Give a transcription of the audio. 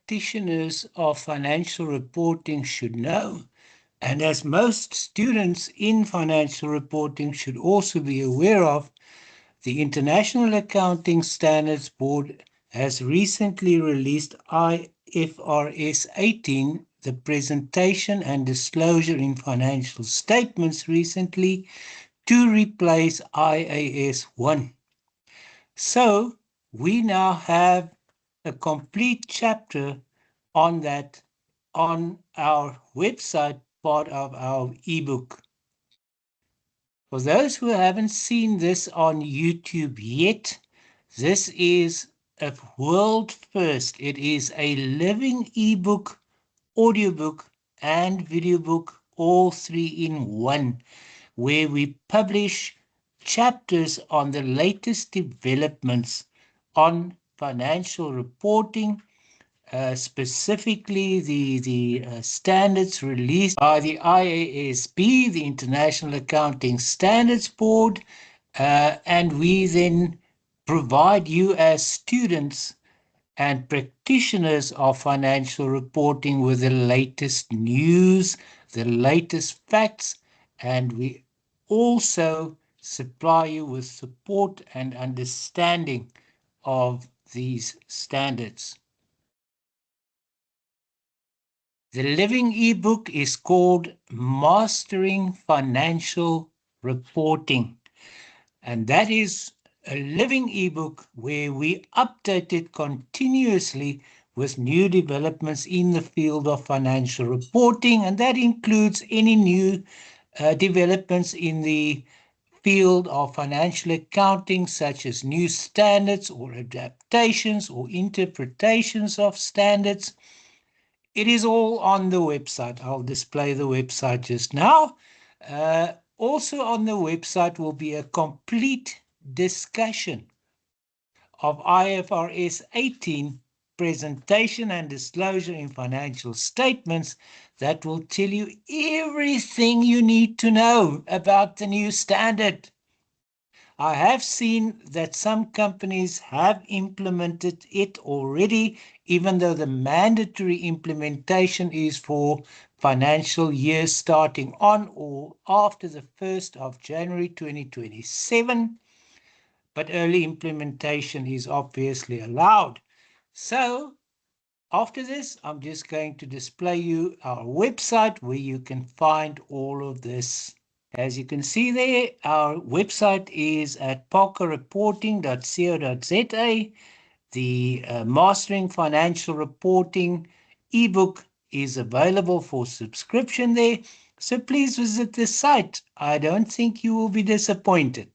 practitioners of financial reporting should know, and as most students in financial reporting should also be aware of, the International Accounting Standards Board has recently released IFRS 18, the presentation and disclosure in financial statements recently, to replace IAS 1. So we now have a complete chapter on that on our website, part of our ebook. For those who haven't seen this on YouTube yet, this is a world first. It is a living ebook, audiobook, and video book, all three in one, where we publish chapters on the latest developments on financial reporting, specifically the standards released by the IASB, the International Accounting Standards Board, and we then provide you as students and practitioners of financial reporting with the latest news, the latest facts, and we also supply you with support and understanding of these standards. The living ebook is called Mastering Financial Reporting, and that is a living ebook where we update it continuously with new developments in the field of financial reporting, and that includes any new developments in the field of financial accounting, such as new standards or adaptations or interpretations of standards. It is all on the website. I'll display the website just now. Also on the website will be a complete discussion of IFRS 18 presentation and disclosure in financial statements that will tell you everything you need to know about the new standard. I have seen that some companies have implemented it already, even though the mandatory implementation is for financial years starting on or after the 1st of January 2027. But early implementation is obviously allowed. So after this, I'm just going to display you our website where you can find all of this. As you can see there, our website is at parkerreporting.co.za. The Mastering Financial Reporting ebook is available for subscription there. So please visit the site. I don't think you will be disappointed.